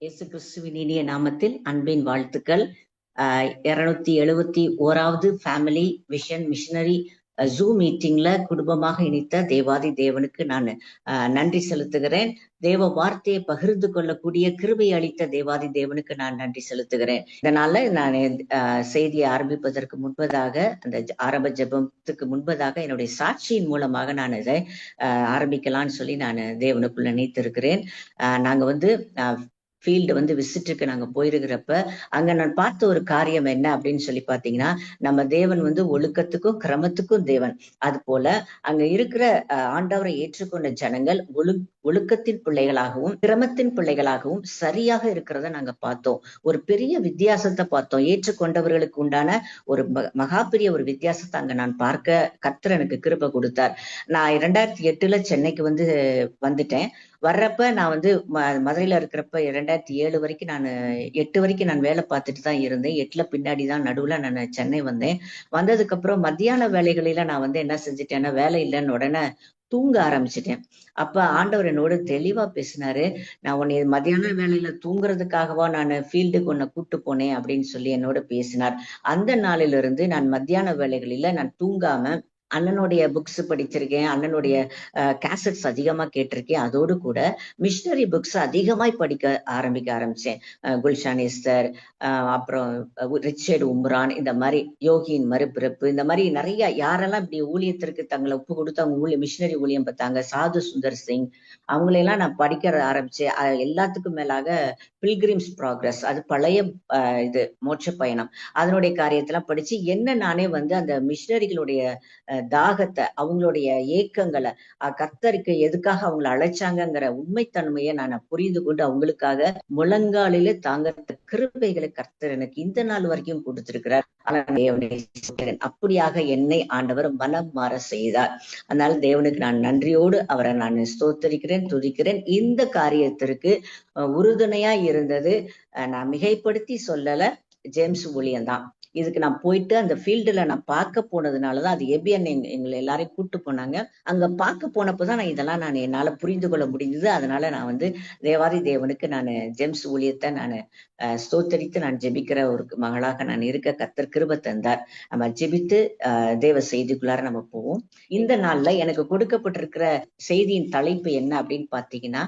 இயேசு கிறிஸ்துவின் இனிய நாமத்தில் அன்பின் வாழ்த்துக்கள். 271வது ஃபேமிலி விஷன் மிஷனரி ஜூம் மீட்டிங்ல குடும்பமாக இணைத்த தேவாதி தேவனுக்கு நான் நன்றி செலுத்துகிறேன். தேவ வார்த்தையை பகிர்ந்து கொள்ளக்கூடிய கிருபை அளித்த தேவாதி தேவனுக்கு நான் நன்றி செலுத்துகிறேன். இதனால நான் செய்தியை ஆரம்பிப்பதற்கு முன்பதாக, அந்த ஆரம்ப ஜெபத்துக்கு முன்பதாக என்னுடைய சாட்சியின் மூலமாக நான் இதை ஆரம்பிக்கலாம்னு சொல்லி நான் தேவனுக்குள்ள நினைத்திருக்கிறேன். நாங்க ஃபீல்டு விசிட்டுக்கு நாங்க போயிருக்கிறப்ப அங்க நான் பார்த்த ஒரு காரியம் என்ன அப்படின்னு சொல்லி பாத்தீங்கன்னா, நம்ம தேவன் ஒழுக்கத்துக்கும் கிரமத்துக்கும் தேவன். அது போல அங்க இருக்கிற ஆண்டவரை ஏற்றுக்கொண்ட ஜனங்கள் ஒழுக்கத்தின் பிள்ளைகளாகவும் கிரமத்தின் பிள்ளைகளாகவும் சரியாக இருக்கிறத நாங்க பார்த்தோம். ஒரு பெரிய வித்தியாசத்தை பார்த்தோம். ஏற்றுக்கொண்டவர்களுக்கு உண்டான ஒரு மகாபெரிய ஒரு வித்தியாசத்தை அங்க நான் பார்க்க கர்த்தர் எனக்கு கிருபை கொடுத்தார். நான் 2008 சென்னைக்கு வந்துட்டேன். வர்றப்ப நான் மதுரையில இருக்கிறப்ப 2007 வரைக்கும் 8 வரைக்கும் நான் வேலை பார்த்துட்டு தான் இருந்தேன். 8 பின்னாடி தான் நடுவுல நான் சென்னை வந்தேன். வந்ததுக்கு அப்புறம் மத்தியான வேலைகளில நான் என்ன செஞ்சுட்டேன்னா, வேலை இல்லைன்னு உடனே தூங்க ஆரம்பிச்சிட்டேன். அப்ப ஆண்டவர் என்னோட தெளிவா பேசினாரு. நான் உன்னை மத்தியான வேலையில தூங்குறதுக்காகவா நான் ஃபீல்டுக்கு உன்னை கூட்டு போனேன் அப்படின்னு சொல்லி என்னோட பேசினார். அந்த நாளிலிருந்து நான் மத்தியான வேலைகளில நான் தூங்காம அண்ணனுடைய புக்ஸ் படிச்சிருக்கேன், அண்ணனுடைய கேசட்ஸ் அதிகமா கேட்டிருக்கேன். அதோடு கூட மிஷனரி புக்ஸ் அதிகமாய் படிக்க ஆரம்பிச்சேன். குல்ஷான் எஸ்தர், அப்புறம் ரிச்சர்ட் உம்ரான், இந்த மாதிரி யோகியின் மறுபிறப்பு, இந்த மாதிரி நிறைய யாரெல்லாம் இப்படி ஊழியத்திற்கு தங்களை ஒப்பு கொடுத்து அவங்க மிஷனரி ஊழியம் பார்த்தாங்க, சாது சுந்தர் சிங், அவங்களையெல்லாம் நான் படிக்க ஆரம்பிச்சேன். எல்லாத்துக்கும் மேலாக பில்கிரிம்ஸ் ப்ராக்ரஸ், அது பழைய மோட்ச பயணம், அதனுடைய காரியத்தெல்லாம் படிச்சு என்ன நானே அந்த மிஷனரிகளுடைய தாகத்தை, அவங்களுடைய ஏக்கங்களை, கர்த்தருக்கு எதுக்காக அவங்களை அழைச்சாங்கிற உண்மைத்தன்மையை நான் புரிந்து கொண்டு அவங்களுக்காக முழங்காலிலே தாங்கத்த கிருபைகளை கர்த்தர் எனக்கு இந்த நாள் வரைக்கும் கொடுத்திருக்கிறார். அப்படியாக என்னை ஆண்டவர் மனம் மாற செய்தார். அதனால தேவனுக்கு நான் நன்றியோடு அவரை நான் ஸ்தோத்தரிக்கிறேன், துதிக்கிறேன். இந்த காரியத்திற்கு உறுதுணையா இருந்தது, நான் மிகைப்படுத்தி சொல்லல, ஜேம்ஸ் ஊழியம் தான். இதுக்கு நான் போயிட்டு அந்த ஃபீல்டுல நான் பார்க்க போனதுனாலதான், அது எபிஎன் எங்களை எல்லாரையும் கூட்டு போனாங்க. அங்க பார்க்க போனப்பதான் நான் என்னால புரிந்து கொள்ள முடிந்தது. அதனால நான் தேவாதி தேவனுக்கு நான் ஜேம்ஸ் ஊழியத்தை நான் ஸ்தோத்தரித்து நான் ஜெபிக்கிற ஒரு மகளாக நான் இருக்க கர்த்தர் கிருபை தந்தார். நம்ம ஜெபித்து தேவ செய்திக்குள்ளார நம்ம போவோம். இந்த நாள்ல எனக்கு கொடுக்கப்பட்டிருக்கிற செய்தியின் தலைப்பு என்ன அப்படின்னு பாத்தீங்கன்னா,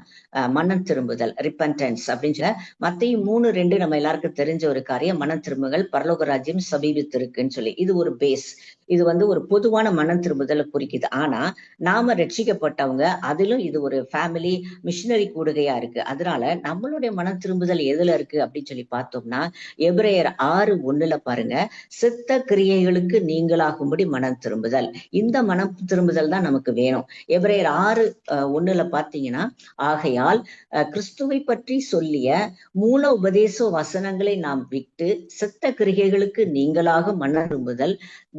மனம் திரும்புதல், ரிப்பன்டன்ஸ் அப்படின்னு சொல்ல. மத்தேயு 3:2 நம்ம எல்லாருக்கும் தெரிஞ்ச ஒரு காரியம், மனம் திரும்புதல் பரலோக ராஜ்யம் சமீபித்திருக்குன்னு சொல்லி. இது ஒரு பேஸ். இது ஒரு பொதுவான மனம் திரும்புதலை குறிக்குது. ஆனா நாம ரட்சிக்கப்பட்டவங்க, அதிலும் இது ஒரு ஃபேமிலி மிஷனரி கூடுகையா இருக்கு. அதனால நம்மளுடைய மனம் திரும்புதல் எதுல இருக்கு அப்படின்னு சொல்லி பார்த்தோம்னா, எபிரேயர் 6:1 பாருங்க, சித்த கிரியைகளுக்கு நீங்களாகும்படி மனம் திரும்புதல். இந்த மனம் திரும்புதல் தான் நமக்கு வேணும். எபிரேயர் 6:1 பாத்தீங்கன்னா, ஆகையால் கிறிஸ்துவை பற்றி சொல்லிய மூல உபதேச வசனங்களை நாம் விட்டு சித்த கிரிகைகளுக்கு நீங்களாக மனம் திரும்புதல்,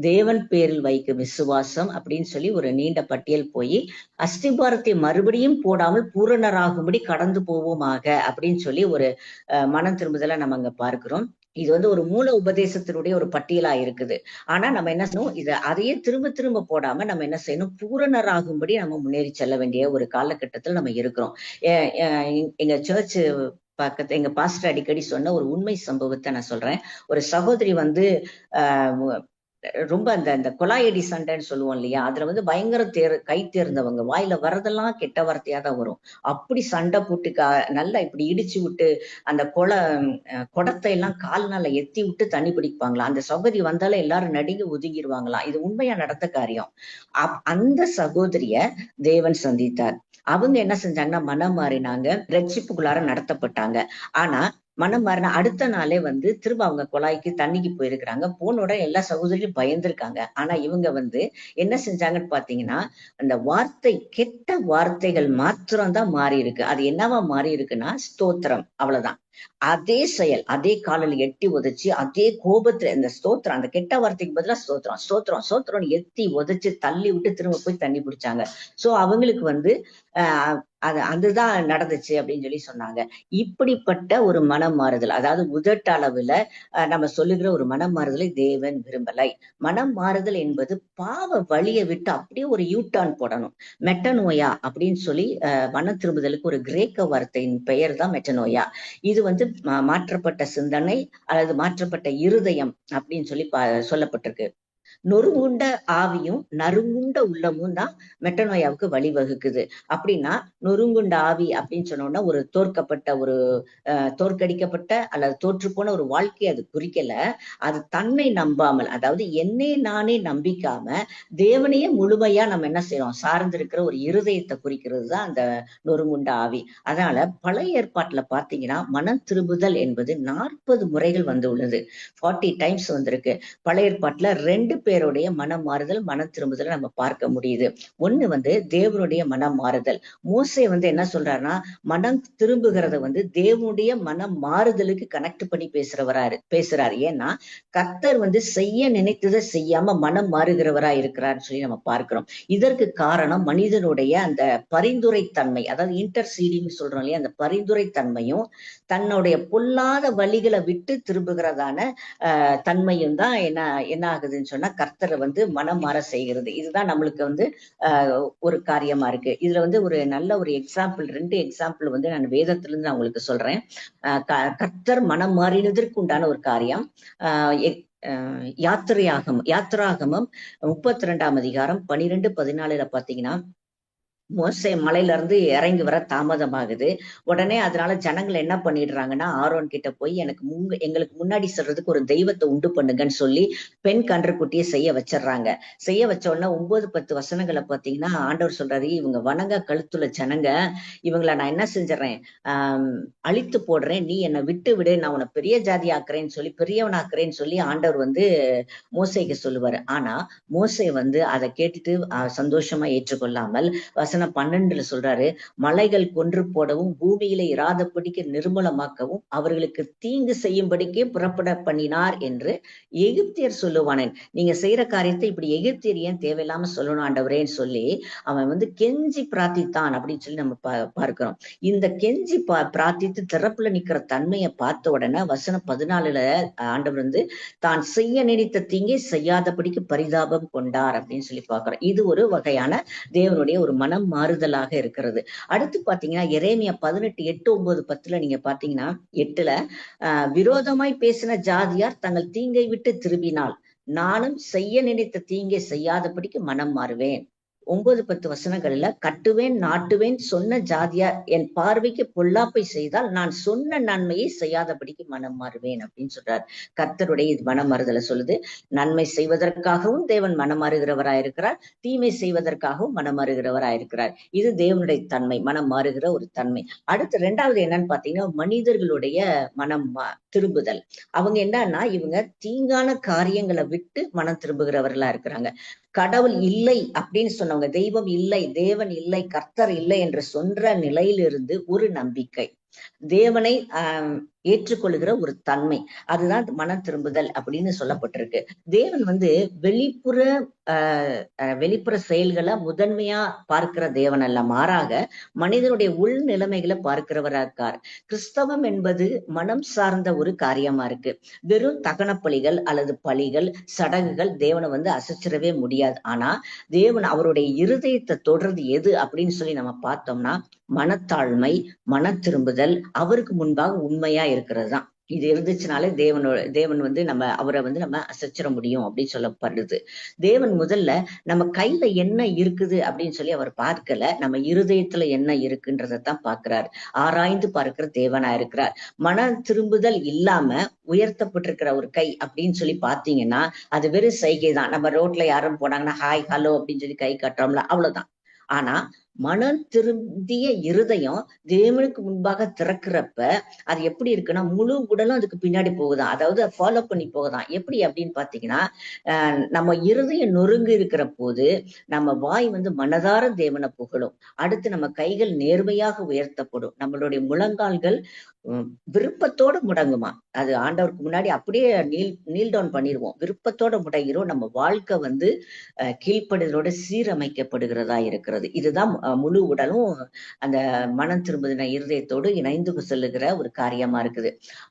தேவன் பேரில் வைக்கும் விசுவாசம் அப்படின்னு சொல்லி ஒரு நீண்ட பட்டியல் போய், அஸ்திபாரத்தை மறுபடியும் போடாமல் பூரணராகும்படி கடந்து போவோமாக அப்படின்னு சொல்லி ஒரு மனம் திரும்புதலை நம்ம அங்க பார்க்கிறோம். இது ஒரு மூல உபதேசத்தினுடைய ஒரு பட்டியலா இருக்குது. ஆனா நம்ம என்ன செய்யணும், அதையே திரும்ப திரும்ப போடாம நம்ம என்ன செய்யணும், பூரணராகும்படி நம்ம முன்னேறி செல்ல வேண்டிய ஒரு காலகட்டத்தில் நம்ம இருக்கிறோம். எங்க சர்ச் பக்கத்து எங்க பாஸ்டர் அடிக்கடி சொன்ன ஒரு உண்மை சம்பவத்தை நான் சொல்றேன். ஒரு சகோதரி ரொம்ப அந்த கொலாயடி சண்டைன்னு சொல்லுவோம் இல்லையா, அதுல பயங்கர கை தேர்ந்தவங்க, வாயில வரதெல்லாம் கெட்ட வார்த்தையா தான் வரும். அப்படி சண்டை போட்டு நல்லா இப்படி இடிச்சு விட்டு அந்த குடத்தை எல்லாம் கால்னால எத்தி விட்டு தண்ணி பிடிப்பாங்களாம். அந்த சகோதரி வந்தாலும் எல்லாரும் நடுங்கி ஒதுங்கிடுவாங்களாம். இது உண்மையா நடந்த காரியம். அந்த சகோதரிய தேவன் சந்தித்தார். அவங்க என்ன செஞ்சாங்கன்னா, மனம் மாறினாங்க, ரட்சிப்புக்குள்ளார நடத்தப்பட்டாங்க. ஆனா மனம் மாறின அடுத்த நாளே திரும்ப அவங்க குழாய்க்கு தண்ணிக்கு போயிருக்கிறாங்க. போன உடனே எல்லா சகோதரியும் பயந்துருக்காங்க. ஆனா இவங்க என்ன செஞ்சாங்கன்னு பாத்தீங்கன்னா, அந்த வார்த்தை, கெட்ட வார்த்தைகள் மாத்திரம்தான் மாறி இருக்கு. அது என்னவா மாறி இருக்குன்னா, ஸ்தோத்திரம், அவ்வளவுதான். அதே செயல், அதே காலில் எட்டி உதைச்சு, அதே கோபத்துல இந்த ஸ்தோத்திரம், அந்த கெட்ட வார்த்தைக்கு பதிலா ஸ்தோத்திரம் ஸ்தோத்திரம் ஸ்தோத்திரம் எத்தி உதைச்சு தள்ளி விட்டு திரும்ப போய் தண்ணி பிடிச்சாங்க. சோ அவங்களுக்கு அதுதான் நடந்துச்சு அப்படின்னு சொல்லி சொன்னாங்க. இப்படிப்பட்ட ஒரு மனம் மாறுதல், அதாவது உதட்டளவுல நம்ம சொல்லுகிற ஒரு மனம் மாறுதலை தேவன் விரும்பலை. மனம் மாறுதல் என்பது பாவ வழியை விட்டு அப்படியே ஒரு யூட்டர்ன் போடணும். மெட்டனோயா அப்படின்னு சொல்லி மனம் திரும்புதலுக்கு ஒரு கிரேக்க வார்த்தையின் பெயர் தான் மெட்டனோயா. இது வந்து மாற்றப்பட்ட சிந்தனை அல்லது மாற்றப்பட்ட இருதயம் அப்படின்னு சொல்லி சொல்லப்பட்டிருக்கு. நொறுங்குண்ட ஆவியும் நறுங்குண்ட உள்ளமும் தான் மெட்டனோயாவுக்கு வழிவகுக்குது. அப்படின்னா நொறுங்குண்ட ஆவி அப்படின்னு சொன்னோம்னா ஒரு தோற்கப்பட்ட ஒரு தோற்கடிக்கப்பட்ட அல்லது தோற்றுப்போன ஒரு வாழ்க்கையை அது குறிக்கல. அது தன்னை நம்பாமல், அதாவது என்னை நானே நம்பிக்காம தேவனையே முழுமையா நம்ம என்ன செய்யறோம் சார்ந்திருக்கிற ஒரு இருதயத்தை குறிக்கிறது தான் அந்த நொறுங்குண்ட ஆவி. அதனால பழைய ஏற்பாட்டுல பாத்தீங்கன்னா மனம் திரும்புதல் என்பது 40 முறைகள் வந்து உள்ளது. 40 டைம்ஸ் வந்திருக்கு. பழைய ஏற்பாட்டுல 2 பேருடைய மனம் மாறுதல் மனம் திரும்புதல் நம்ம பார்க்க முடியுது. ஒண்ணு வந்து தேவனுடைய மனம் மாறுதல். மோசே வந்து என்ன சொல்றாருன்னா மனம் திரும்புகிறத வந்து தேவனுடைய மனம் மாறுதலுக்கு கனெக்ட் பண்ணி பேசுறாரு. ஏன்னா கர்த்தர் வந்து செய்ய நினைத்ததை செய்யாம மனம் மாறுகிறவரா இருக்கிறார்னு சொல்லி நம்ம பார்க்கிறோம். இதற்கு காரணம் மனிதனுடைய அந்த பரிந்துரை தன்மை, அதாவது இன்டர்சீடிங் சொல்றோம் இல்லையா, அந்த பரிந்துரை தன்மையும் தன்னுடைய பொல்லாத வழிகளை விட்டு திரும்புகிறதான தன்மையும் தான் என்ன ஆகுதுன்னு சொன்னா கர்த்தரை வந்து மனம் மாற செய்கிறது. இதுதான் நம்மளுக்கு வந்து ஒரு காரியமா இருக்கு. இதுல வந்து ஒரு நல்ல ஒரு எக்ஸாம்பிள், 2 எக்ஸாம்பிள் வந்து நான் வேதத்துல இருந்து நான் உங்களுக்கு சொல்றேன். கர்த்தர் மனம் மாறினதற்கு உண்டான ஒரு காரியம். யாத்திராகமம் 32ஆம் அதிகாரம் 12-14 பாத்தீங்கன்னா மோசே மலையில இருந்து இறங்கி வர தாமதமாகுது. உடனே அதனால ஜனங்கள் என்ன பண்ணிடுறாங்கன்னா ஆரோன் கிட்ட போய் எங்களுக்கு முன்னாடி சொல்றதுக்கு ஒரு தெய்வத்தை உண்டு பண்ணுங்கன்னு சொல்லி பெண் கன்றுக்குட்டியை செய்ய வச்சிடுறாங்க. செய்ய வச்ச உடனே 9-10 வசனங்களை பாத்தீங்கன்னா ஆண்டவர் சொல்றாரு, இவங்க வணங்க கழுத்துள்ள ஜனங்க, இவங்களை நான் என்ன செஞ்சிடறேன், அழித்து போடுறேன், நீ என்னை விட்டு விடு, நான் உன்னை பெரிய ஜாதி ஆக்குறேன்னு சொல்லி பெரியவனாக்குறேன்னு சொல்லி ஆண்டவர் வந்து மோசேக்கு சொல்லுவாரு. ஆனா மோசே வந்து அதை கேட்டுட்டு சந்தோஷமா ஏற்றுக்கொள்ளாமல் 12 சொல்றாரு, மலைகள் கொன்று போடவும் பூமியில இராதபடிக்கு நிர்மூலமாக்கவும் அவர்களுக்கு தீங்கு செய்யும்படிக்கே புறப்பட பண்ணினார் என்று எகிப்தியர் சொல்லுவானேன். நீங்க செய்யற காரியத்தை இப்படி எகிப்தியர் ஏன் தேவையில்லாம சொல்லணும் ஆண்டவரேன்னு சொல்லி அவன் வந்து கெஞ்சி பிரார்த்தித்தான் அப்படின்னு சொல்லி நம்ம பார்க்கிறோம். இந்த கெஞ்சி பிரார்த்தித்து திறப்புல நிக்கிற தன்மையை பார்த்த உடனே வசனம் 14 ஆண்டவர் வந்து தான் செய்ய நினைத்த தீங்கை செய்யாதபடிக்கு பரிதாபம் கொண்டார் அப்படின்னு சொல்லி பார்க்கிறோம். இது ஒரு வகையான தேவனுடைய ஒரு மனம் மாறுதலாக இருக்கிறது. அடுத்து பாத்தீங்கன்னா எரேமியா 18:8-9-10 நீங்க பாத்தீங்கன்னா 8ல விரோதமாய் பேசின ஜாதியார் தங்கள் தீங்கை விட்டு திரும்பினால் நானும் செய்ய நினைத்த தீங்கை செய்யாதபடிக்கு மனம் மாறுவேன். 9-10 வசனங்கள்ல கட்டுவேன் நாட்டுவேன் சொன்ன ஜாதியார் என் பார்வைக்கு பொல்லாப்பை செய்தால் நான் சொன்ன நன்மையை செய்யாதபடிக்கு மனம் மாறுவேன் அப்படின்னு சொல்றார். கர்த்தருடைய இது மனம் மாறுதலை சொல்லுது. நன்மை செய்வதற்காகவும் தேவன் மனம் மாறுகிறவராயிருக்கிறார், தீமை செய்வதற்காகவும் மனம் மாறுகிறவராயிருக்கிறார். இது தேவனுடைய தன்மை, மனம் மாறுகிற ஒரு தன்மை. அடுத்து 2வது என்னன்னு பாத்தீங்கன்னா மனிதர்களுடைய மனம் திரும்புதல். அவங்க என்னன்னா இவங்க தீங்கான காரியங்களை விட்டு மனம் திரும்புகிறவர்களா இருக்கிறாங்க. கடவுள் இல்லை அப்படின்னு சொன்னவங்க, தெய்வம் இல்லை, தேவன் இல்லை, கர்த்தர் இல்லை என்று சொல்ற நிலையிலிருந்து ஒரு நம்பிக்கை, தேவனை ஏற்றுக்கொள்ளுகிற ஒரு தன்மை, அதுதான் மனம் திரும்புதல் அப்படின்னு சொல்லப்பட்டிருக்கு. தேவன் வந்து வெளிப்புற செயல்களை முதன்மையா பார்க்கிற தேவன் அல்ல, மாறாக மனிதனுடைய உள் நிலைமைகளை பார்க்கிறவரா இருக்கார். கிறிஸ்தவம் என்பது மனம் சார்ந்த ஒரு காரியமா இருக்கு. வெறும் தகன பலிகள் அல்லது பலிகள் சடங்குகள் தேவனை வந்து அசைச்சிடவே முடியாது. ஆனா தேவன் அவருடைய இருதயத்தை தொடர்றது எது அப்படின்னு சொல்லி நம்ம பார்த்தோம்னா மனத்தாழ்மை, மன திரும்புதல், அவருக்கு முன்பாக உண்மையா இருக்கிறது தான். இது இருந்துச்சுனாலே தேவன் வந்து அவரை வந்து நம்ம அசைச்சிட முடியும் அப்படின்னு சொல்லப்படுது. தேவன் முதல்ல நம்ம கையில என்ன இருக்குது அப்படின்னு சொல்லி அவர் பார்க்கல, நம்ம இருதயத்துல என்ன இருக்குன்றதான் பார்க்கிறார். ஆராய்ந்து பார்க்கிற தேவனா இருக்கிறார். மன திரும்புதல் இல்லாம உயர்த்தப்பட்டிருக்கிற ஒரு கை அப்படின்னு சொல்லி பாத்தீங்கன்னா அது வெறும் சைகை தான். நம்ம ரோட்ல யாரும் போனாங்கன்னா ஹாய் ஹலோ அப்படின்னு சொல்லி கை காட்டுறோம்ல, அவ்வளவுதான். ஆனா மனம் திருந்திய இருதயம் தேவனுக்கு முன்பாக திறக்கிறப்ப அது எப்படி இருக்குன்னா முழு உடலும் அதுக்கு பின்னாடி போகுதான், அதாவது ஃபாலோ பண்ணி போகுதான். எப்படி அப்படின்னு பாத்தீங்கன்னா நம்ம இருதயம் நொறுங்கு இருக்கிற போது நம்ம வாய் வந்து மனதார தேவனை புகழும். அடுத்து நம்ம கைகள் நேர்மையாக உயர்த்தப்படும். நம்மளுடைய முழங்கால்கள் விருப்பத்தோட முடங்குமா, அது ஆண்டவருக்கு முன்னாடி அப்படியே நீல் டவுன் பண்ணிடுவோம், விருப்பத்தோட முடங்கிறோம். நம்ம வாழ்க்கை வந்து கீழ்ப்படுதலோட சீரமைக்கப்படுகிறதா இருக்கிறது. இதுதான் முழு உடலும் அந்த மனம் திரும்புதின இருதயத்தோடு இணைந்து செல்லுகிற ஒரு காரியமா இருக்குது.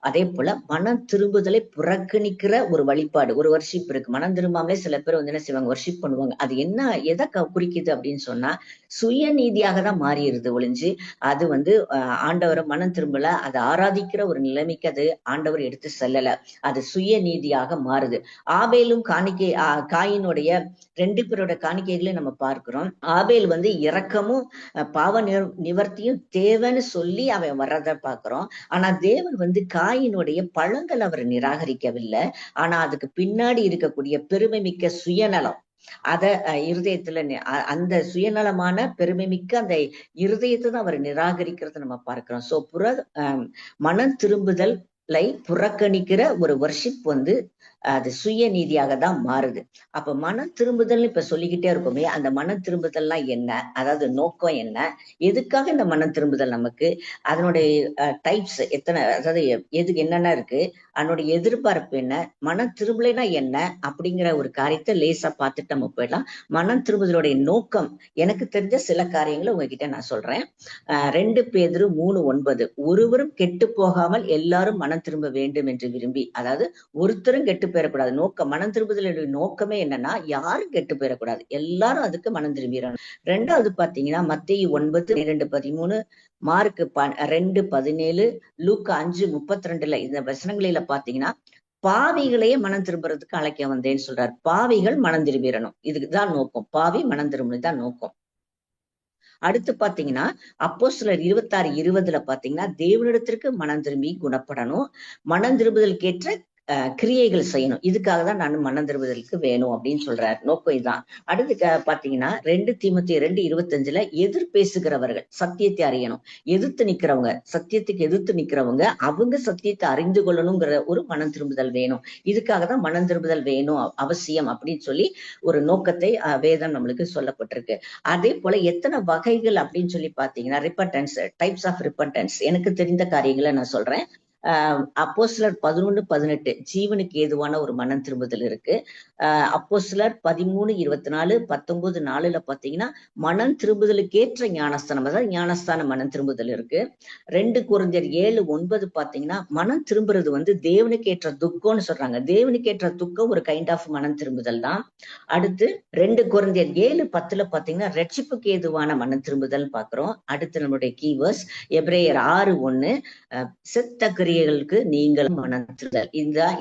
அதே போல மனம் திரும்புதலை புறக்கணிக்கிற ஒரு வழிபாடு, ஒரு வர்ஷிப் இருக்கு. மனம் திரும்பாமலே சில பேர் வந்து என்ன செய்வாங்க, வர்ஷிப் பண்ணுவாங்க. அது என்ன, எதை குறிக்குது அப்படின்னு சொன்னா சுயநீதியாக தான் மாறிடுது ஒழிஞ்சு அது வந்து ஆண்டவரை மனம் திரும்பல, அதை ஆராதிக்கிற ஒரு நிலைமைக்கு அது ஆண்டவர் எடுத்து செல்லல. அது சுயநீதியாக மாறுது. ஆபேலும் காணிக்கை காயினுடைய 2 பேரோட காணிக்கைகளையும் நம்ம பார்க்கிறோம். ஆபேல் வந்து இரக்கமும் பாவ நிவர்த்தியும் தேவைன்னு சொல்லி அவன் வர்றத பார்க்கிறோம். ஆனா தேவன் வந்து காயினுடைய பழங்கள் அவர் நிராகரிக்கவில்லை. ஆனா அதுக்கு பின்னாடி இருக்கக்கூடிய பெருமை மிக்க சுயநலம், அத இருதயத்துல அந்த சுயநலமான பெருமை மிக்க அந்த இருதயத்தை தான் அவர் நிராகரிக்கிறத நம்ம பார்க்கிறோம். சோ மனம் திரும்புதலை புறக்கணிக்கிற ஒரு வர்ஷிப் வந்து அது சுய நீதியாக தான் மாறுது. அப்ப மனம் திரும்புதல் இப்ப சொல்லிக்கிட்டே இருக்கோமே, அந்த மனம் திரும்புதல்லாம் என்ன, அதாவது நோக்கம் என்ன, எதுக்காக இந்த மனம் திரும்புதல் நமக்கு, அதனுடைய டைப்ஸ் எத்தனை, அதாவது எதுக்கு என்னென்ன இருக்கு, அதனுடைய எதிர்பார்ப்பு என்ன, மனம் திரும்பலைன்னா என்ன அப்படிங்கிற ஒரு காரியத்தை லேசா பார்த்துட்டு நம்ம போயிடலாம். மனம் திரும்புதலுடைய நோக்கம் எனக்கு தெரிஞ்ச சில காரியங்களை உங்ககிட்ட நான் சொல்றேன். 2 பேதுரு 3:9 ஒருவரும் கெட்டு போகாமல் எல்லாரும் மனம் திரும்ப வேண்டும் என்று விரும்பி, அதாவது ஒருத்தரும் கெட்டு போயிடக்கூடாது. நோக்கம், மனம் திரும்புதலுடைய நோக்கமே என்னன்னா யாரும் கெட்டு போயிடக்கூடாது, எல்லாரும் அதுக்கு மனம் திரும்பிடணும். 2வது பாத்தீங்கன்னா மத்தேயு 9:12-13, மார்க் 2:17, லூக்கா 5:32 இந்த வசனங்களில பாத்தீங்கன்னா பாவிகளையே மனம் திரும்புறதுக்கு அழைக்க வந்தேன்னு சொல்றாரு. பாவிகள் மனம் திரும்பிடணும், இதுக்குதான் நோக்கம். பாவி மனம் திரும்புறதுதான் நோக்கம். அடுத்து பாத்தீங்கன்னா அப்போஸ்தலர் 26:20 பாத்தீங்கன்னா தேவனிடத்திற்கு மனம் திரும்பி குணப்படணும், மனம் திரும்புதலுக்கேற்ற கிரியைகள் செய்யணும். இதுக்காக தான் நான் மனம் திரும்புதலுக்கு வேணும் அப்படின்னு சொல்றாரு. நோக்கம் இதுதான். அடுத்து பாத்தீங்கன்னா 2 தீமோத்தேயு 2:25 எதிர் பேசுகிறவர்கள் சத்தியத்தை அறியணும். எதிர்த்து நிக்கிறவங்க, சத்தியத்துக்கு எதிர்த்து நிக்கிறவங்க அவங்க சத்தியத்தை அறிந்து கொள்ளணுங்கிற ஒரு மனம் திரும்புதல் வேணும். இதுக்காக தான் மனம் திரும்புதல் வேணும், அவசியம் அப்படின்னு சொல்லி ஒரு நோக்கத்தை வேதம் நம்மளுக்கு சொல்லப்பட்டிருக்கு. அதே போல எத்தனை வகைகள் அப்படின்னு சொல்லி பாத்தீங்கன்னா ரிப்பன்டன்ஸ், டைப்ஸ் ஆஃப் ரிப்பன்டன்ஸ் எனக்கு தெரிந்த காரியங்களை நான் சொல்றேன். அப்போஸ்தலர் 11:18 ஜீவனுக்கு ஏதுவான ஒரு மனம் திரும்புதல் இருக்கு. அப்போஸ்தலர் 13:24, 19:4 பாத்தீங்கன்னா மனம் திரும்புதலுக்கேற்ற ஞானஸ்தானம், அதாவது ஞானஸ்தான மனம் திரும்புதல் இருக்கு. 2 கொரிந்தியர் 7:9 பாத்தீங்கன்னா மனம் திரும்புறது வந்து தேவனுக்கு ஏற்ற துக்கம்னு சொல்றாங்க. தேவனுக்கு ஏற்ற துக்கம் ஒரு கைண்ட் ஆஃப் மனம் திரும்புதல் தான். அடுத்து 2 கொரிந்தியர் 7:10 பாத்தீங்கன்னா ரட்சிப்புக்கு ஏதுவான மனம் திரும்புதல் பாக்குறோம். அடுத்து நம்மளுடைய கீவர்ஸ் எபிரேயர் 6:1 செத்த கிரியைகளுக்கு நீங்கள் மனம் திரும்புதல்.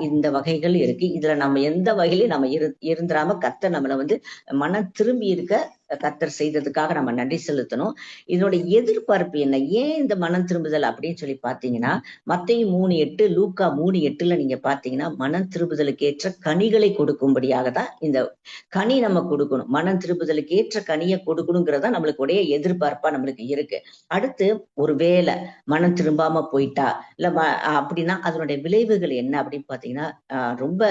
இந்த வகைகள் இருக்கு. இதுல நம்ம எந்த வகையிலும் நம்ம இருந்துராம கர்த்தர் நம்மளை வந்து மனம் திரும்பி இருக்க கர்த்தர் செய்ததுக்காக நம்ம நன்றி செலுத்தணும். இதனுடைய எதிர்பார்ப்பு என்ன, ஏன் இந்த மனம் திரும்புதல் அப்படின்னு சொல்லி பாத்தீங்கன்னா மத்தேயு 3:8, லூக்கா 3:8 நீங்க பாத்தீங்கன்னா மனம் திரும்புதலுக்கு ஏற்ற கனிகளை கொடுக்கும்படியாக தான் இந்த கனி நம்ம கொடுக்கணும். மனம் திரும்புதலுக்கு ஏற்ற கனியை கொடுக்கணுங்கிறதா நம்மளுக்கு உடைய எதிர்பார்ப்பா நம்மளுக்கு இருக்கு. அடுத்து ஒரு வேலை மனம் திரும்பாம போயிட்டா இல்ல அப்படின்னா அதனுடைய விளைவுகள் என்ன அப்படின்னு பாத்தீங்கன்னா ரொம்ப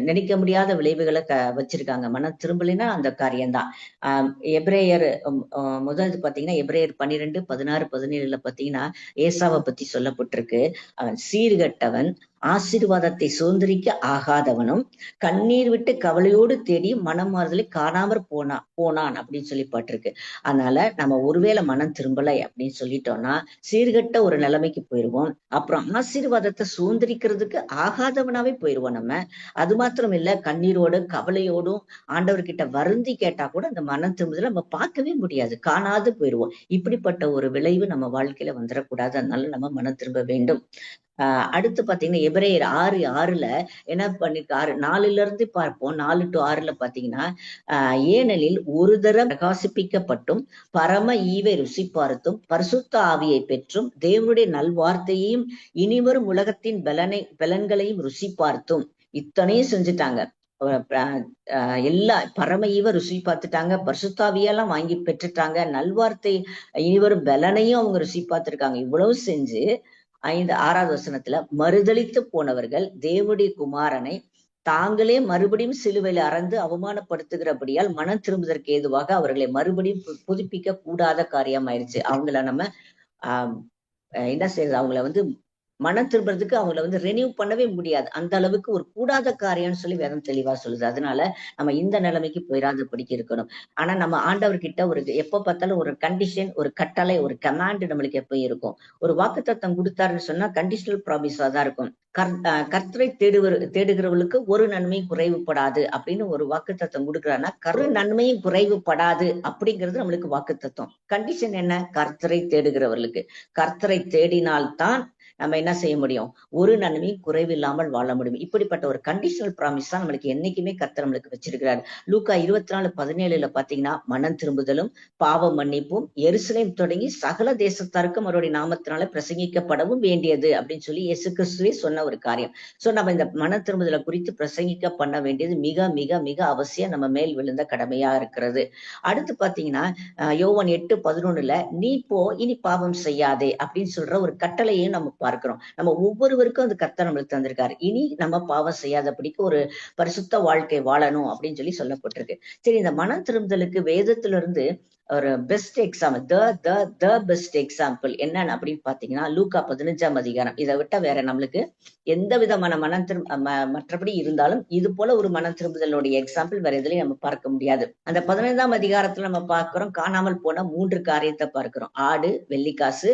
நினைக்க முடியாத விளைவுகளை வச்சிருக்காங்க. மனம் திரும்பலைன்னா அந்த காரியம்தான். எபிரேயர் முதல் பாத்தீங்கன்னா எபிரேயர் 12:16-17 பாத்தீங்கன்னா ஏசாவை பத்தி சொல்லப்பட்டிருக்கு. அவன் சீர்கட்டவன், ஆசீர்வாதத்தை சுதந்திரிக்க ஆகாதவனும், கண்ணீர் விட்டு கவலையோடு தேடி மனமாறுதலை காணாமற் போனான் அப்படின்னு சொல்லி பட்டிருக்கு. அதனால நம்ம ஒருவேளை மனம் திரும்பலை அப்படின்னு சொல்லிட்டோம்னா சீர்கட்ட ஒரு நிலைமைக்கு போயிருவோம். அப்புறம் ஆசீர்வாதத்தை சுதந்திரிக்கிறதுக்கு ஆகாதவனாவே போயிருவோம் நம்ம. அது மாத்திரம் இல்ல, கண்ணீரோடு கவலையோடும் ஆண்டவர்கிட்ட வருந்தி கேட்டா கூட அந்த மனம் திரும்புதல நம்ம பார்க்கவே முடியாது, காணாது போயிருவோம். இப்படிப்பட்ட ஒரு விளைவு நம்ம வாழ்க்கையில வந்துடக்கூடாது. அதனால நம்ம மனம் திரும்ப வேண்டும். அடுத்து பாத்தீங்கன்னா எபிரேயர் 6:6 என்ன பண்ணிருக்காரு, 4 பார்ப்போம். 4-6 பாத்தீங்கன்னா ஏனெனில் ஒரு தரம் பிரகாசிப்பிக்கப்பட்டும் பரம ஈவை ருசி பார்த்தும் பரிசுத்த ஆவியை பெற்றும் தேவனுடைய நல்வார்த்தையையும் இனிவரும் உலகத்தின் பலன்களையும் ருசி பார்த்தும் இத்தனையும் செஞ்சுட்டாங்க. எல்லா பரம ஈவ ருசி பார்த்துட்டாங்க, பரிசுத்தாவியெல்லாம் வாங்கி பெற்றுட்டாங்க, நல்வார்த்தை இனிவரும் பலனையும் அவங்க ருசி பார்த்திருக்காங்க. இவ்வளவு செஞ்சு 6வது வசனத்துல மறுதலித்து போனவர்கள் தேவனுடைய குமாரனை தாங்களே மறுபடியும் சிலுவையில் அறந்து அவமானப்படுத்துகிறபடியால் மனம் திரும்புவதற்கு ஏதுவாக அவர்களை மறுபடியும் புதுப்பிக்க கூடாத காரியம் ஆயிடுச்சு. அவங்கள நம்ம என்ன செய்யறது, அவங்கள வந்து மனம் திரும்புறதுக்கு அவங்கள வந்து ரெனியூ பண்ணவே முடியாது. அந்த அளவுக்கு ஒரு கூடாத காரியம்னு சொல்லி வேதம் தெளிவா சொல்லுது. அதனால நம்ம இந்த நிலைமைக்கு போயிராதபடிக்கு இருக்கணும். ஆனா நம்ம ஆண்டவர்கிட்ட ஒரு எப்ப பார்த்தாலும் ஒரு கண்டிஷன், ஒரு கட்டளை, ஒரு கமாண்ட் நம்மளுக்கு எப்ப இருக்கும். ஒரு வாக்குத்தத்தம் கொடுத்தாருன்னு சொன்னா கண்டிஷனல் ப்ராமிஸா தான் இருக்கும். கர்த்தரை தேடுகிறவர்களுக்கு ஒரு நன்மையும் குறைவுபடாது அப்படின்னு ஒரு வாக்குத்தத்தம் கொடுக்குறாருன்னா, நன்மையும் குறைவுபடாது அப்படிங்கிறது நம்மளுக்கு வாக்குத்தத்தம். கண்டிஷன் என்ன? கர்த்தரை தேடுகிறவர்களுக்கு. கர்த்தரை தேடினால்தான் நம்ம என்ன செய்ய முடியும்? ஒரு நன்மையும் குறைவில்லாமல் வாழ முடியும். இப்படிப்பட்ட ஒரு கண்டிஷனல் ப்ராமிஸ் தான் நம்மளுக்கு என்னைக்குமே கர்த்தர் நம்மளுக்கு வச்சிருக்கிறாரு. லூக்கா 24:17 பாத்தீங்கன்னா, மனம் திரும்புதலும் பாவ மன்னிப்பும் எருசலேம் தொடங்கி சகல தேசத்தாருக்கும் அவருடைய நாமத்தினால பிரசங்கிக்கப்படவும் வேண்டியது அப்படின்னு சொல்லி இயேசு கிறிஸ்துவே சொன்ன ஒரு காரியம். சோ நம்ம இந்த மன திரும்புதலை குறித்து பிரசங்கிக்க பண்ண வேண்டியது மிக மிக மிக அவசியம், நம்ம மேல் விழுந்த கடமையா இருக்கிறது. அடுத்து பாத்தீங்கன்னா, யோவான் 8:11 நீ போ இனி பாவம் செய்யாதே அப்படின்னு சொல்ற ஒரு கட்டளையும் நம்ம பார்க்கிறோம். நம்ம ஒவ்வொருவருக்கும் அந்த கர்த்தர் நம்மளுக்கு தந்திருக்காரு. இனி நம்ம பாவம் செய்யாதபடிக்கு ஒரு பரிசுத்த வாழ்க்கை வாழணும் அப்படின்னு சொல்லி சொல்லப்பட்டிருக்கு. சரி, இந்த மன திரும்புதலுக்கு வேதத்திலிருந்து ஒரு best example, the best example என்னன்னு அப்படின்னு பாத்தீங்கன்னா, லூக்கா 15 இதை விட்டா வேற நம்மளுக்கு எந்த விதமான மற்றபடி இருந்தாலும் இது போல ஒரு மனம் திரும்புதலுடைய எக்ஸாம்பிள் வேற எதுலயும் நம்ம பார்க்க முடியாது. அந்த 15 நம்ம பார்க்கிறோம், காணாமல் போன 3 காரியத்தை பார்க்கிறோம். ஆடு, வெள்ளிக்காசு,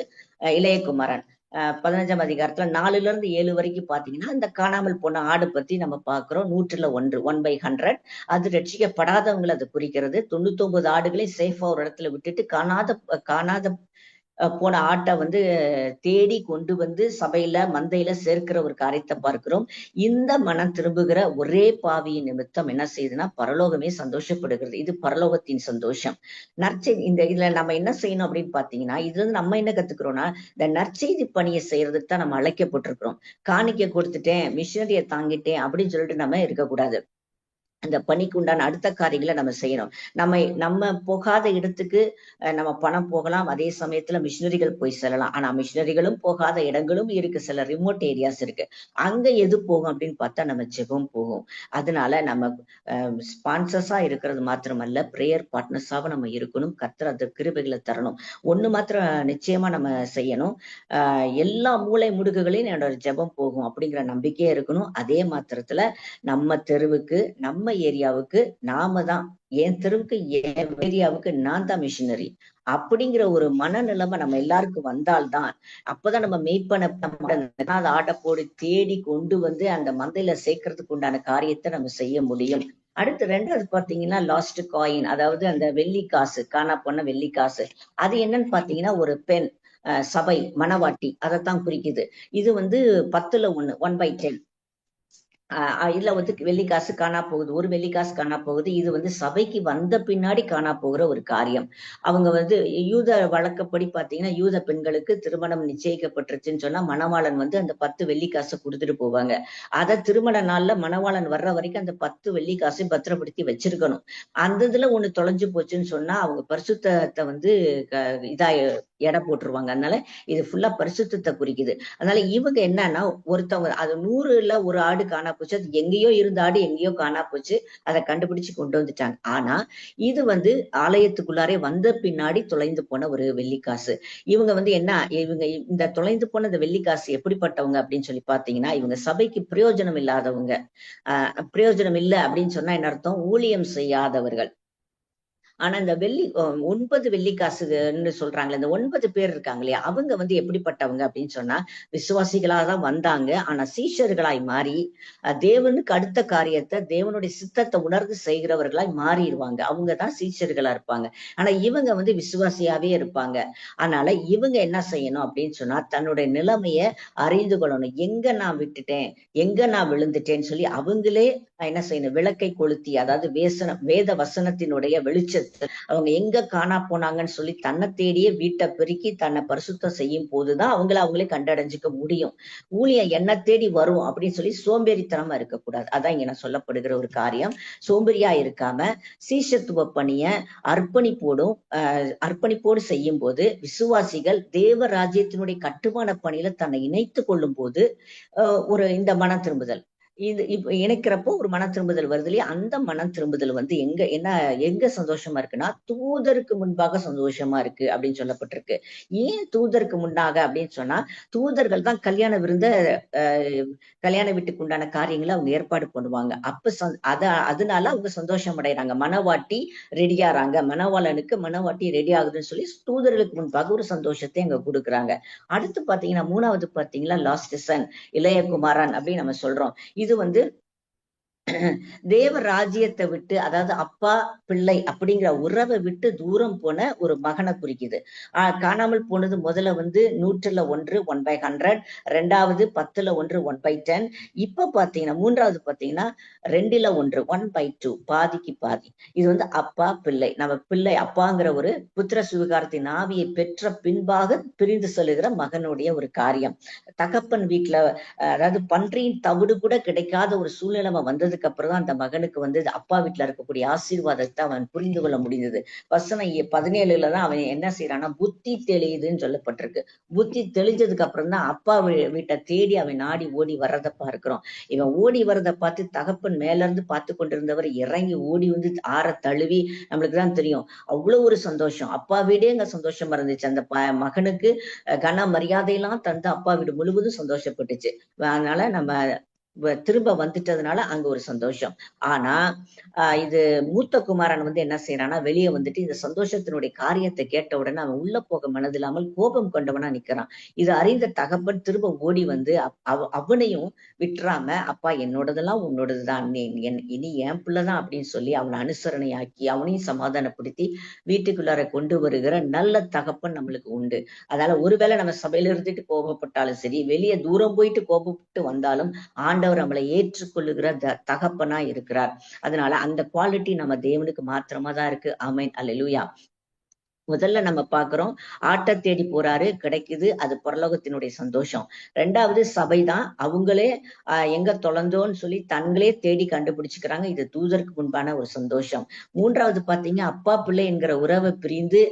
இளையகுமாரன். 15 4-7 வரைக்கும் பாத்தீங்கன்னா, இந்த காணாமல் போன ஆடு பத்தி நம்ம பார்க்கிறோம். 100-1 1/100 அது ரட்சிக்கப்படாதவங்களை அது குறிக்கிறது. 99 ஆடுகளை சேஃபா ஒரு இடத்துல விட்டுட்டு காணாத போன ஆட்டை வந்து தேடி கொண்டு வந்து சபையில மந்தையில சேர்க்கிற ஒரு காரியத்தை பார்க்கிறோம். இந்த மனம் திரும்புகிற ஒரே பாவியின் நிமித்தம் என்ன செய்யுதுன்னா, பரலோகமே சந்தோஷப்படுகிறது. இது பரலோகத்தின் சந்தோஷம். இந்த இதுல நம்ம என்ன செய்யணும் அப்படின்னு பாத்தீங்கன்னா, இது வந்து நம்ம என்ன கத்துக்கிறோம்னா, இந்த நற்செய்தி பணியை செய்யறதுக்கு தான் நம்ம அழைக்கப்பட்டிருக்கிறோம். காணிக்கை கொடுத்துட்டேன், மிஷினரியை தாங்கிட்டேன் அப்படின்னு சொல்லிட்டு நம்ம இருக்கக்கூடாது. அந்த பணிக்கு உண்டான அடுத்த காரியங்களை நம்ம செய்யணும். நம்ம போகாத இடத்துக்கு நம்ம பணம் போகலாம், அதே சமயத்துல மிஷினரிகள் போய் செல்லலாம். ஆனா மிஷினரிகளும் போகாத இடங்களும் இருக்கு, சில ரிமோட் ஏரியாஸ் இருக்கு. அங்க எது போகும் அப்படின்னு பார்த்தா நம்ம ஜெபம் போகும். அதனால நம்ம ஸ்பான்சர்ஸா இருக்கிறது மாத்திரமல்ல, பிரேயர் பார்ட்னர்ஸாவும் நம்ம இருக்கணும். கர்த்தர் அந்த கிருபைகளை தரணும். ஒண்ணு மாத்திரம் நிச்சயமா நம்ம செய்யணும், எல்லா மூலை முடுக்குகளையும் என்னோட ஜெபம் போகும் அப்படிங்கிற நம்பிக்கையே இருக்கணும். அதே மாத்திரத்துல நம்ம தெருவுக்கு, நம்ம ஏரியாவுக்கு நாம தான், என் தெருவுக்கு என் ஏரியாவுக்கு நான் தான் மிஷினரி அப்படிங்கிற ஒரு மனநிலைமை நம்ம எல்லாருக்கும் வந்தால்தான், அப்பதான் நம்ம மெய்ப்பன ஆட்டை போடு தேடி கொண்டு வந்து அந்த மந்தையில சேர்க்கறதுக்கு உண்டான காரியத்தை நம்ம செய்ய முடியும். அடுத்து 2வது பாத்தீங்கன்னா, லாஸ்ட் காயின், அதாவது அந்த வெள்ளி காசு, காணா போன வெள்ளி காசு. அது என்னன்னு பாத்தீங்கன்னா, ஒரு பெண், சபை மணவாட்டி, அதைத்தான் குறிக்குது. இது வந்து 10-1 1/10. இதுல வந்து வெள்ளிக்காசு காணா போகுது, ஒரு வெள்ளிக்காசு காணா போகுது. இது வந்து சபைக்கு வந்த பின்னாடி காணா போகிற ஒரு காரியம். அவங்க வந்து யூத வழக்கப்படி பாத்தீங்கன்னா, யூத பெண்களுக்கு திருமணம் நிச்சயிக்கப்பட்டுருச்சுன்னு சொன்னா மணவாளன் வந்து அந்த 10 வெள்ளிக்காசை கொடுத்துட்டு போவாங்க. அதை திருமண நாள்ல மணவாளன் வர்ற வரைக்கும் அந்த 10 வெள்ளிக்காசையும் பத்திரப்படுத்தி வச்சிருக்கணும். அந்த இதுல ஒண்ணு தொலைஞ்சு போச்சுன்னு சொன்னா அவங்க பரிசுத்தத்தை வந்து இதா எடை போட்டுருவாங்க. அதனால இது ஃபுல்லா பரிசுத்தத்தை குறிக்குது. அதனால இவங்க என்னன்னா, ஒருத்தவங்க அது 100ல ஒரு ஆடு காணா போச்சு, அது எங்கேயோ இருந்த ஆடு எங்கேயோ காணா போச்சு, அதை கண்டுபிடிச்சு கொண்டு வந்துட்டாங்க. ஆனா இது வந்து ஆலயத்துக்குள்ளாரே வந்த பின்னாடி தொலைந்து போன ஒரு வெள்ளிக்காசு. இவங்க வந்து இவங்க இந்த தொலைந்து போன இந்த வெள்ளிக்காசு எப்படிப்பட்டவங்க அப்படின்னு சொல்லி பாத்தீங்கன்னா, இவங்க சபைக்கு பிரயோஜனம் இல்லாதவங்க. பிரயோஜனம் இல்லை அப்படின்னு சொன்னா என்ன அர்த்தம்? ஊழியம் செய்யாதவர்கள். ஆனா இந்த 9 வெள்ளிக்காசுன்னு சொல்றாங்களே, இந்த 9 பேர் இருக்காங்க இல்லையா, அவங்க வந்து எப்படிப்பட்டவங்க அப்படின்னு சொன்னா, விசுவாசிகளாதான் வந்தாங்க. ஆனா சீஷர்களாய் மாறி தேவனுக்கு அடுத்த காரியத்தை, தேவனுடைய சித்தத்தை உணர்ந்து செய்கிறவர்களாய் மாறிடுவாங்க. அவங்கதான் சீஷர்களா இருப்பாங்க. ஆனா இவங்க வந்து விசுவாசியாவே இருப்பாங்க. அதனால இவங்க என்ன செய்யணும் அப்படின்னு சொன்னா, தன்னுடைய நிலைமைய அறிந்து கொள்ளணும். எங்க நான் விட்டுட்டேன், எங்க நான் விழுந்துட்டேன்னு சொல்லி அவங்களே என்ன செய்யணும்? விளக்கை கொளுத்தி, அதாவது வேத வசனத்தினுடைய வெளிச்சத்தை அவங்க எங்க காணா போனாங்கன்னு சொல்லி தன்னை தேடியே வீட்டை பெருக்கி தன்னை பரிசுத்தம் செய்யும் போதுதான் அவங்களே கண்டடைஞ்சுக்க முடியும். ஊழியம் என்ன தேடி வரும் அப்படின்னு சொல்லி சோம்பேறித்தனமா இருக்கக்கூடாது. அதான் இங்க நான் சொல்லப்படுகிற ஒரு காரியம். சோம்பேறியா இருக்காம சீஷத்துவ பணிய அர்ப்பணிப்போடு செய்யும் போது, விசுவாசிகள் தேவ ராஜ்யத்தினுடைய கட்டுமான பணியில தன்னை இணைத்துக் கொள்ளும் போது ஒரு இந்த மனம் திரும்புதல், இது இப்ப இணைக்கிறப்போ ஒரு மன திரும்புதல் வருது இல்லையா? அந்த மன திரும்புதல் வந்து எங்க சந்தோஷமா இருக்குன்னா, தூதருக்கு முன்பாக சந்தோஷமா இருக்கு அப்படின்னு சொல்லப்பட்டிருக்கு. ஏன் தூதருக்கு முன்னாக அப்படின்னு சொன்னா, தூதர்கள் தான் கல்யாண விருந்த கல்யாண வீட்டுக்கு உண்டான காரியங்கள அவங்க ஏற்பாடு பண்ணுவாங்க. அப்ப அதனால அவங்க சந்தோஷம் அடையறாங்க. மணவாட்டி ரெடியாறாங்க. மணவாளனுக்கு மணவாட்டி ரெடி ஆகுதுன்னு சொல்லி தூதர்களுக்கு முன்பாக ஒரு சந்தோஷத்தை அங்க குடுக்குறாங்க. அடுத்து பாத்தீங்கன்னா, 3வது பாத்தீங்கன்னா, லாஸ்ட் சன் இளைய குமாரன் அப்படின்னு நம்ம சொல்றோம். இது வந்து தேவ ராஜ்யத்தை விட்டு, அதாவது அப்பா பிள்ளை அப்படிங்கிற உறவை விட்டு தூரம் போன ஒரு மகனை குறிக்குது. காணாமல் போனது முதல்ல வந்து 100ல் 1 1/100, 2வது 10ல் 1 1/10. இப்ப பாத்தீங்கன்னா 3வது பாத்தீங்கன்னா 2ல் 1 1/2, பாதிக்கு பாதி. இது வந்து அப்பா பிள்ளை, நம்ம பிள்ளை அப்பாங்கிற ஒரு புத்திர சுவிகாரத்தின் ஆவியை பெற்ற பின்பாக பிரிந்து செல்லுகிற மகனுடைய ஒரு காரியம். தகப்பன் வீட்டுல அதாவது பன்றியின் தவிடு கூட கிடைக்காத ஒரு சூழ்நிலைமை வந்ததுக்கு அப்புறம் தான் அந்த மகனுக்கு வந்து அப்பா வீட்டுல இருக்கக்கூடிய ஆசீர்வாதத்தை அவன் புரிந்து கொள்ள முடிந்தது. வசனம் 17ல தான் அவன் என்ன செய்யறான்னா, புத்தி தெளியுதுன்னு சொல்லப்பட்டிருக்கு. புத்தி தெளிஞ்சதுக்கு அப்புறம் தான் அப்பா வீட்டை தேடி அவன் நாடி ஓடி வர்றதை பார்க்கிறோம். இவன் ஓடி வர்றதை பார்த்து தகப்பன் மேல இருந்து பார்த்து கொண்டிருந்தவர் இறங்கி ஓடி வந்து ஆற தழுவி, நம்மளுக்கு தான் தெரியும் அவ்வளவு ஒரு சந்தோஷம். அப்பா வீடே அங்க சந்தோஷமா இருந்துச்சு. அந்த மகனுக்கு கன மரியாதையெல்லாம் தந்து அப்பா வீடு முழுவதும் சந்தோஷப்பட்டுச்சு. அதனால நம்ம திரும்ப வந்துட்டதுனால அங்க ஒரு சந்தோஷம். ஆனா இது மூத்த குமாரன் வந்து என்ன செய்யறான்னா, வெளியே வந்துட்டு இந்த சந்தோஷத்தினுடைய காரியத்தை கேட்ட உடனே அவன் உள்ள போக மனதில்லாமல் கோபம் கொண்டவனா நிக்கிறான். இது அறிந்த தகப்பன் திரும்ப ஓடி வந்து அவனையும் விட்டுறாம, அப்பா என்னோடதெல்லாம் உன்னோடதுதான், இனி என் பிள்ளைதான் அப்படின்னு சொல்லி அவனை அனுசரணையாக்கி அவனையும் சமாதானப்படுத்தி வீட்டுக்குள்ளார கொண்டு வருகிற நல்ல தகப்பன் நம்மளுக்கு உண்டு. அதனால ஒருவேளை நம்ம சபையில இருந்துட்டு கோபப்பட்டாலும் சரி, வெளியே தூரம் போயிட்டு கோபப்பட்டு வந்தாலும் ஆண்டவர் நம்மளை ஏற்றுக்கொள்ளுகிற தகப்பனா இருக்கிறார். அதனால அந்த குவாலிட்டி நம்ம தேவனுக்கு மாத்திரமா தான் இருக்கு. ஆமென், அல்லேலூயா. முதல்ல நம்ம பாக்குறோம், ஆட்ட தேடி போறாரு, கிடைக்குது, அது பரலோகத்தினுடைய சந்தோஷம். 2வது சபைதான், அவங்களே எங்க தொலைந்தோன்னு சொல்லி தங்களே தேடி கண்டுபிடிச்சுக்கிறாங்க. இது தூதருக்கு முன்பான ஒரு சந்தோஷம். 3வது பாத்தீங்க, அப்பா பிள்ளை என்கிற உறவை பிரிந்து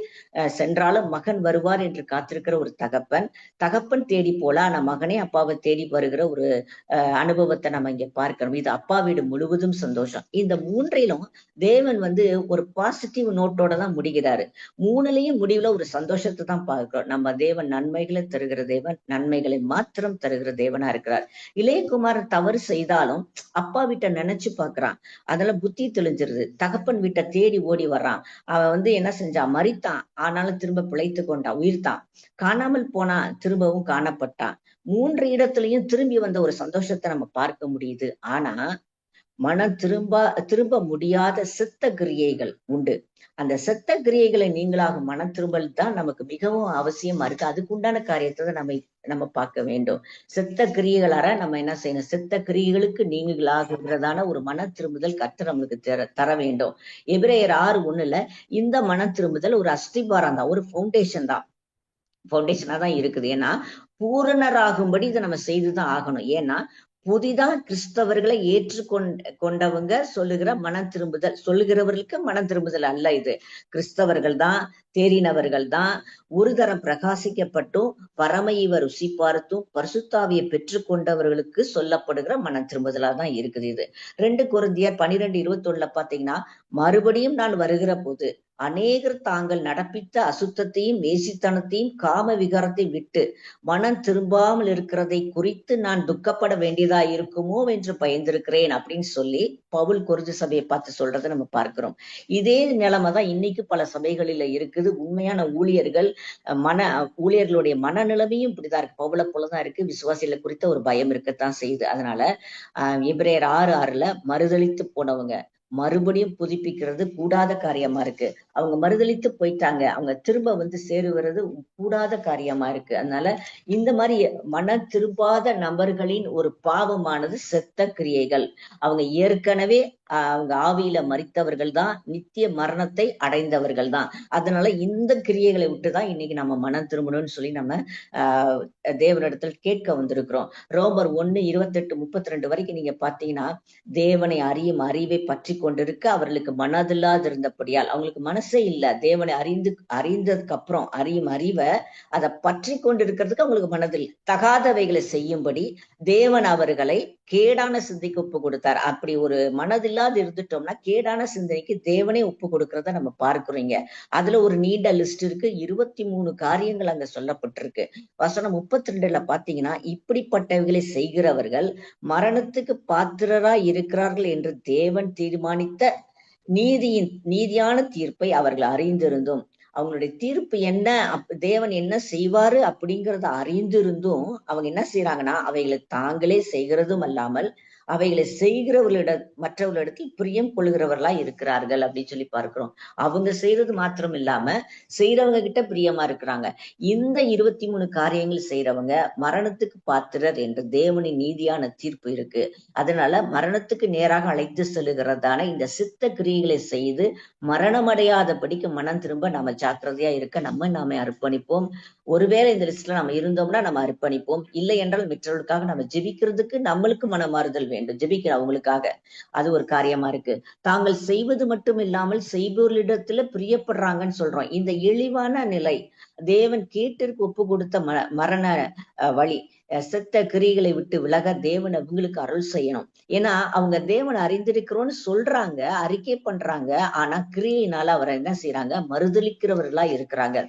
சென்றாலும் மகன் வருவார் என்று காத்திருக்கிற ஒரு தகப்பன். தகப்பன் தேடி போல ஆனா மகனே அப்பாவை தேடி வருகிற ஒரு அனுபவத்தை நம்ம இங்க பார்க்கிறோம். இது அப்பா வீடு முழுவதும் சந்தோஷம். இந்த 3லும் தேவன் வந்து ஒரு பாசிட்டிவ் நோட்டோட தான் முடிகிறாரு. 3லையும் முடிவுல ஒரு சந்தோஷத்தை தான் பார்க்கிறோம். நம்ம தேவன் நன்மைகளை தருகிற தேவன், நன்மைகளை மாத்திரம் தருகிற தேவனா இருக்கிறார். இளையகுமாரன் தவறு செய்தாலும் அப்பா வீட்டை நினைச்சு பாக்குறான். அதெல்லாம் புத்தி தெளிஞ்சிருது. தகப்பன் வீட்டை தேடி ஓடி வர்றான். அவன் வந்து என்ன செஞ்சான், மரித்தான், ஆனாலும் திரும்ப பிழைத்து கொண்டான், உயிர்த்தான். காணாமல் போனான், திரும்பவும் காணப்பட்டான். 3 இடத்துலயும் திரும்பி வந்த ஒரு சந்தோஷத்தை நம்ம பார்க்க முடியுது. ஆனா மனம் திரும்ப முடியாத செத்த கிரியைகள் உண்டு. அந்த செத்த கிரியைகளை நீங்களாக மனம் திரும்பல் தான் நமக்கு மிகவும் அவசியமா இருக்கு. அதுக்குண்டான காரியத்தை தான் நம்ம பார்க்க வேண்டும். செத்த கிரியைகளார நம்ம என்ன செய்யணும், செத்த கிரியைகளுக்கு நீங்களாகிறதான ஒரு மன திரும்புதல் கர்த்தர் நம்மளுக்கு தர வேண்டும். எபிரேயர் 6:1 இந்த மன திரும்புதல் ஒரு அஸ்திபாரம் தான், ஒரு ஃபவுண்டேஷன் தான், ஃபவுண்டேஷனா தான் இருக்குது. ஏன்னா பூரணராகும்படி இதை நம்ம செய்துதான் ஆகணும். ஏன்னா புதிதா கிறிஸ்தவர்களை கொண்டவங்க சொல்லுகிற மனம் திரும்புதல், சொல்லுகிறவர்களுக்கு மனம் திரும்புதல் அல்ல இது. கிறிஸ்தவர்கள் தான், தேறினவர்கள் தான், ஒரு தரம் பிரகாசிக்கப்பட்டும் பரமையிவ ருசி பார்த்தும் பரிசுத்தாவியை பெற்று கொண்டவர்களுக்கு சொல்லப்படுகிற மனம் திரும்புதலா தான் இருக்குது இது. 2 கொரிந்தியர் 12:21 பாத்தீங்கன்னா, மறுபடியும் நான் வருகிற போது அநேகர் தாங்கள் நடப்பித்த அசுத்தத்தையும் வேசித்தனத்தையும் காம விகாரத்தை விட்டு மனம் திரும்பாமல் இருக்கிறதை குறித்து நான் துக்கப்பட வேண்டியதா இருக்குமோ என்று பயந்திருக்கிறேன் அப்படின்னு சொல்லி பவுல் கொரிந்து சபையை பார்த்து சொல்றதை நம்ம பார்க்கிறோம். இதே நிலைமைதான் இன்னைக்கு பல சபைகளில இருக்குது. உண்மையான ஊழியர்களுடைய மனநிலைமையும் இப்படிதான் இருக்கு. பவுலை போலதான் இருக்கு. விசுவாசிகளை குறித்த ஒரு பயம் இருக்கத்தான் செய்யுது. அதனால எபிரேயர் 6:6 மறுதலித்து போனவங்க மறுபடியும் புதுப்பிக்கிறது கூடாத காரியமா இருக்கு. அவங்க மறுதலித்து போயிட்டாங்க, அவங்க திரும்ப வந்து சேருவது கூடாத காரியமா இருக்கு. அதனால இந்த மாதிரி மன திரும்பாத நபர்களின் ஒரு பாவமானது செத்த கிரியைகள். அவங்க ஏற்கனவே அவங்க ஆவியில மரித்தவர்கள் தான், நித்திய மரணத்தை அடைந்தவர்கள் தான். அதனால இந்த கிரியைகளை விட்டுதான் இன்னைக்கு நம்ம மனம் திரும்பணும்னு சொல்லி நம்ம தேவனிடத்தில் கேட்க வந்திருக்கிறோம். ரோமர் 1:28-32 வரைக்கும் நீங்க பாத்தீங்கன்னா, தேவனை அறியும் அறிவை பற்றி கொண்டிருக்க அவர்களுக்கு மனதில்லாது இருந்தபடியால், அவங்களுக்கு மனசு மனசே இல்ல. தேவனை அறிந்ததுக்கு அப்புறம் அறியும் அறிவை அதை பற்றி கொண்டு இருக்கிறதுக்கு அவங்களுக்கு மனதில் தகாதவைகளை செய்யும்படி தேவன் அவர்களை கேடான சிந்தைக்கு ஒப்பு கொடுத்தார். அப்படி ஒரு மனதில்லாது இருந்துட்டோம்னா கேடான சிந்தனைக்கு தேவனே ஒப்பு கொடுக்கறத நம்ம பார்க்கிறோங்க. அதுல ஒரு நீண்ட லிஸ்ட் இருக்கு. 23 காரியங்கள் அங்க சொல்லப்பட்டிருக்கு. வசனம் 32ல பாத்தீங்கன்னா, இப்படிப்பட்டவைகளை செய்கிறவர்கள் மரணத்துக்கு பாத்திரராய் இருக்கிறார்கள் என்று தேவன் தீர்மானித்த நீதியான தீர்ப்பை அவர்கள் அறிந்திருந்தும், அவங்களுடைய தீர்ப்பு என்ன, தேவன் என்ன செய்வாரு அப்படிங்கறத அறிந்திருந்தும் அவங்க என்ன செய்யறாங்கன்னா, அவைகளை தாங்களே செய்கிறதும் அல்லாமல் அவைகளை மற்றவர்களிடத்தில் பிரியம் கொள்கிறவர்களா இருக்கிறார்கள் அப்படின்னு சொல்லி பார்க்கிறோம். அவங்க செய்யறது மாத்திரம் இல்லாம செய்யறவங்க கிட்ட பிரியமா இருக்கிறாங்க. இந்த 23 காரியங்கள் செய்யறவங்க மரணத்துக்கு பாத்திரர் என்று தேவனின் நீதியான தீர்ப்பு இருக்கு. அதனால மரணத்துக்கு நேராக அழைத்து செல்லுகிறதான இந்த சித்த கிரியைகளை செய்து மரணமடையாதபடிக்கு மனம் திரும்ப நாம ஜாக்கிரதையா இருக்க நாம அர்ப்பணிப்போம். ஒருவேளை இந்த லிஸ்ட்ல நம்ம இருந்தோம்னா நம்ம அர்ப்பணிப்போம். இல்லை என்றால் மற்றவர்களுக்காக நம்ம ஜெபிக்கிறதுக்கு நம்மளுக்கு மனமாறுதல் வேண்டும். ஜெபிக்கிற அவங்களுக்காக அது ஒரு காரியமா இருக்கு. தாங்கள் செய்வது மட்டும் இல்லாமல் செய்பவர்களிடத்துல பிரியப்படுறாங்கன்னு சொல்றோம். இந்த இழிவான நிலை தேவன் கேட்டிற்கு ஒப்பு கொடுத்த மரண வழி செத்த கிரிகளை விட்டு விலக தேவன் அவங்களுக்கு அருள் செய்யணும். ஏன்னா அவங்க தேவன் அறிந்திருக்கிறோன்னு சொல்றாங்க, அறிக்கை பண்றாங்க. ஆனா கிரியினால அவரை என்ன செய்யறாங்க, மறுதலிக்கிறவர்களா இருக்கிறாங்க.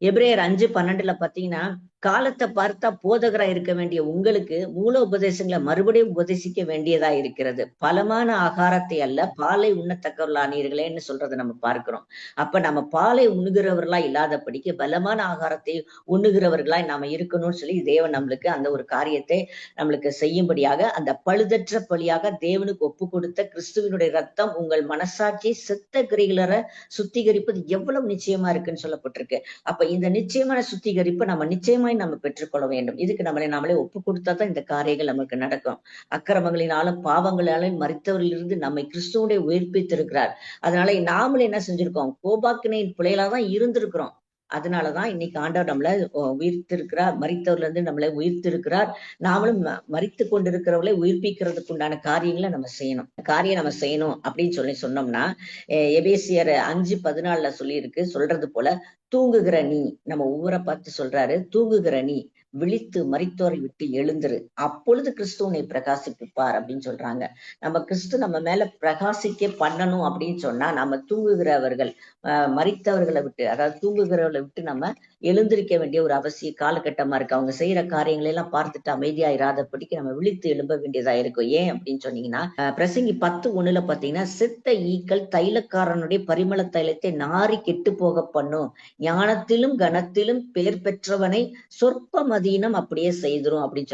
எபிரேயர் 5:12 பாத்தீங்கன்னா, காலத்தை பார்த்தா போதகரா இருக்க வேண்டிய உங்களுக்கு மூல உபதேசங்களை மறுபடியும் உபதேசிக்க வேண்டியதா இருக்கிறது. பலமான ஆகாரத்தை அல்ல பாலை உண்ணத்தக்கவர்களானீர்களேன்னு சொல்றதை நம்ம பார்க்கிறோம். அப்ப நம்ம பாலை உண்ணுகிறவர்களா இல்லாதபடிக்கு பலமான ஆகாரத்தை உண்ணுகிறவர்களாய் நாம இருக்கணும்னு சொல்லி தேவன் நம்மளுக்கு அந்த ஒரு காரியத்தை நம்மளுக்கு செய்யும்படியாக அந்த பழுதற்ற பலியாக தேவனுக்கு ஒப்பு கொடுத்த கிறிஸ்துவனுடைய ரத்தம் உங்கள் மனசாட்சியை செத்த கிரிகளரை சுத்திகரிப்பது எவ்வளவு நிச்சயமா இருக்குன்னு சொல்லப்பட்டிருக்கு. அப்ப இந்த நிச்சயமான சுத்திகரிப்பு நம்ம நிச்சயமாய் நம்ம பெற்றுக்கொள்ள வேண்டும். இதுக்கு நாமளே ஒப்பு கொடுத்தா தான் இந்த காரியங்கள் நமக்கு நடக்கும். அக்கிரமங்களினாலும் பாவங்களாலும் மரித்தவர்களிலிருந்து நம்மை கிறிஸ்துவோட உயிர்ப்பித்திருக்கிறார். அதனால நாமளும் என்ன செஞ்சிருக்கோம், கோபாக்கினையின் பிள்ளைகளாதான் இருந்திருக்கிறோம். அதனாலதான் இன்னைக்கு ஆண்டவர் நம்மளை உயிர்த்திருக்கிறார், மரித்தவர்ல இருந்து நம்மளை உயிர்த்திருக்கிறார். நாமளும் மரித்து கொண்டிருக்கிறவர்களை உயிர்ப்பிக்கிறதுக்கு உண்டான காரியங்களை நம்ம செய்யணும் அப்படின்னு சொன்னோம்னா, எபேசியர் 5:14 சொல்றது போல தூங்குகிற நீ, நம்ம ஒவ்வொரு பார்த்து சொல்றாரு, தூங்குகிற நீ விழித்து மரித்தோரை விட்டு எழுந்துரு, அப்பொழுது கிறிஸ்து உன்னை பிரகாசிப்பிப்பார் அப்படின்னு சொல்றாங்க. நம்ம கிறிஸ்து நம்ம மேல பிரகாசிக்க பண்ணணும் அப்படின்னு சொன்னா நம்ம தூங்குகிறவர்கள் மரித்தவர்களை விட்டு, அதாவது தூங்குகிறவர்களை விட்டு நம்ம எழுந்திருக்க வேண்டிய ஒரு அவசிய காலகட்டமா இருக்கு. அவங்க செய்யற காரியங்களை எல்லாம் பார்த்துட்டு அமைதியா இராதபடிக்கு நம்ம விழித்து எழும்ப வேண்டியதா இருக்கும். ஏன் அப்படின்னு சொன்னீங்கன்னா, பிரசங்கி 10:1 பாத்தீங்கன்னா, செத்த ஈக்கள் தைலக்காரனுடைய பரிமள தைலத்தை நாரி கெட்டு போக பண்ணும், ஞானத்திலும் கனத்திலும் பெயர் பெற்றவனை சொற்ப மதீனம் அப்படியே செய்திரும் அப்படின்னு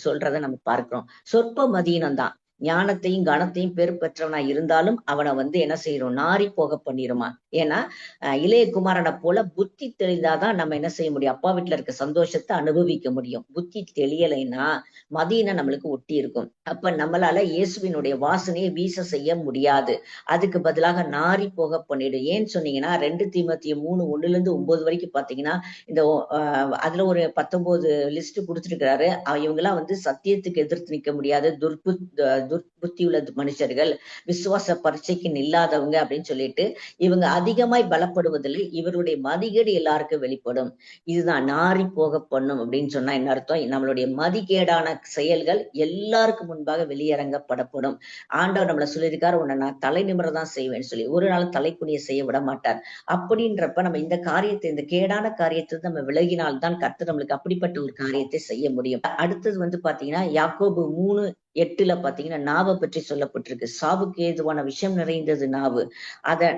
சொல்றதை நம்ம பார்க்கிறோம். சொற்ப மதீனம் தான் ஞானத்தையும் கனத்தையும் பேர் பெற்றவனா இருந்தாலும் அவனை என்ன செய்யறோம், நாரி போக பண்ணிருமா. ஏன்னா இளைய குமாரனை போல புத்தி தெளிந்தாதான் நம்ம என்ன செய்ய முடியும், அப்பா வீட்டுல இருக்க சந்தோஷத்தை அனுபவிக்க முடியும். புத்தி தெளியலைன்னா மதீனை நம்மளுக்கு ஒட்டி இருக்கும். அப்ப நம்மளால இயேசுவினுடைய வாசனையை வீச செய்ய முடியாது. அதுக்கு பதிலாக நாரி போக பண்ணிடும். ஏன்னு சொன்னீங்கன்னா 2 தீமோத்தேயு 3:1-9 வரைக்கும் பாத்தீங்கன்னா, இந்த அதுல ஒரு 19 லிஸ்ட் கொடுத்துருக்கிறாரு. இவங்க எல்லாம் சத்தியத்துக்கு எதிர்த்து நிற்க முடியாது, துர்புத்தி உள்ள மனுஷர்கள், விசுவாச பரீட்சைக்கு நில்லாதவங்க அப்படின்னு சொல்லிட்டு இவங்க அதிகமாய் பலப்படுவதில் இவருடைய மதிகேடு எல்லாருக்கும் வெளிப்படும். இதுதான் நாரி போக பண்ணும் அப்படின்னு சொன்னா என்ன அர்த்தம், நம்மளுடைய மதிகேடான செயல்கள் எல்லாருக்கும் முன்பாக வெளியரங்கப்படப்படும். ஆண்டவர் நம்மளை சொல்லியிருக்காரு, உன்னை நான் தலை நிமிரதான் செய்வேன்னு சொல்லி, ஒரு நாள் தலைக்குனிய செய்ய விட மாட்டார். அப்படின்றப்ப நம்ம இந்த காரியத்தை, இந்த கேடான காரியத்தை நம்ம விலகினால்தான் கர்த்தர் நம்மளுக்கு அப்படிப்பட்ட ஒரு காரியத்தை செய்ய முடியும். அடுத்தது பாத்தீங்கன்னா யாக்கோபு 3:8 பாத்தீங்கன்னா நாவை பற்றி சொல்லப்பட்டிருக்கு. சாவுக்கு ஏதுவான விஷம் நிறைந்தது நாவு.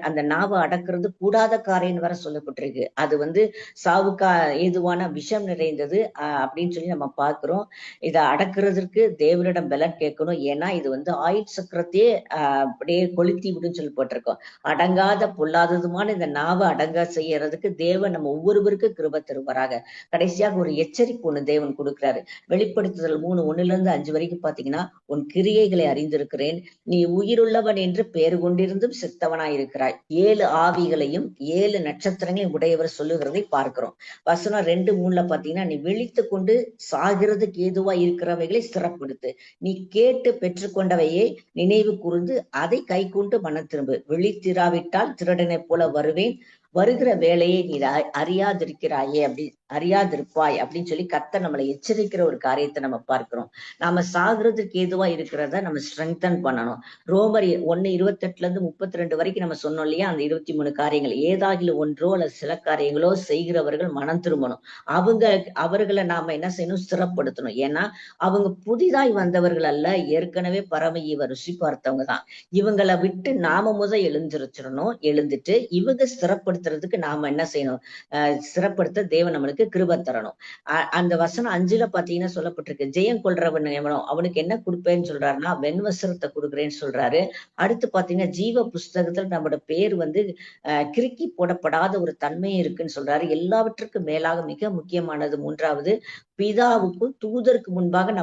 அந்த நாவை அடக்குறது கூடாத காரியம் வர சொல்லப்பட்டிருக்கு. அது சாவுக்கா ஏதுவான விஷம் நிறைந்தது அப்படின்னு சொல்லி நம்ம பார்க்கிறோம். இதை அடக்குறதுக்கு தேவனிடம் பலன் கேட்கணும். ஏன்னா இது ஆயுட் சக்கரத்தையே அப்படியே கொளுத்தி விடுன்னு சொல்லப்பட்டிருக்கோம். அடங்காத பொல்லாததுமான இந்த நாவை அடங்க செய்யறதுக்கு தேவன் நம்ம ஒவ்வொருவருக்கும் கிருபை தருவாராக. கடைசியாக ஒரு எச்சரிக்கை ஒண்ணு தேவன் கொடுக்கிறாரு. வெளிப்படுத்துதல் 3:1-5 வரைக்கும் பாத்தீங்கன்னா, உன் கிரியைகளை அறிந்திருக்கிறேன். நீ உயிருள்ளவன் என்று பெயர் கொண்டிருந்தும் செத்தவனாய் இருக்கிறாய். 7 ஆவிகளையும் 7 நட்சத்திரங்களையும் உடையவர் சொல்லுகிறதை பார்க்கிறோம். வசனம் 2:3 பாத்தீங்கன்னா, நீ விழித்து கொண்டு சாகிறதுக்கு ஏதுவா இருக்கிறவைகளை ஸ்திரப்படுத்து. நீ கேட்டு பெற்றுக்கொண்டவையே நினைவு கூர்ந்து அதை கை கொண்டு மனம் திரும்பு. விழித்திராவிட்டால் திருடனைப் போல வருவேன், வருகிற வேலையை நீ அறியாதிருக்கிறாயே அறியாதிருப்பாய் அப்படின்னு சொல்லி கர்த்தர் நம்மளை எச்சரிக்கிற ஒரு காரியத்தை நம்ம பார்க்கிறோம். நாம சாகுறதுக்கு ஏதுவா இருக்கிறத நம்ம ஸ்ட்ரெங்தன் பண்ணணும். ரோமர் 1:28 வரைக்கும் நம்ம சொன்னோம் இல்லையா, அந்த 23 காரியங்கள். ஏதாகிலும் ஒன்றோ அல்லது சில காரியங்களோ செய்கிறவர்கள் மனம் திரும்பணும். அவர்களை நாம என்ன செய்யணும்? ஸ்திரப்படுத்தணும். ஏன்னா அவங்க புதிதாய் வந்தவர்கள் அல்ல, ஏற்கனவே பரம ஈவ ருசி பார்த்தவங்க தான். இவங்களை விட்டு நாம எழுந்துட்டு இவங்க ஸ்திரப்படுத்துறதுக்கு நாம என்ன செய்யணும்? ஸ்திரப்படுத்த தேவன் நம்மளுக்கு கிருபை தரணும். அந்த வசனம் 5 பாத்தீங்கன்னா சொல்லப்பட்டிருக்கு, ஜெயம் கொள்றவன் எவனோ அவனுக்கு என்ன கொடுப்பேன்னு சொல்றாருன்னா வெண்வஸ்திரத்தை கொடுக்குறேன்னு சொல்றாரு. அடுத்து பாத்தீங்கன்னா ஜீவ புஸ்தகத்துல நம்மளோட பேர் கிறுக்கி போடப்படாத ஒரு தன்மை இருக்குன்னு சொல்றாரு. எல்லாவற்றுக்கும் மேலாக மிக முக்கியமானது 3வது, பிதாவுக்கும் தூதருக்கு முன்பாக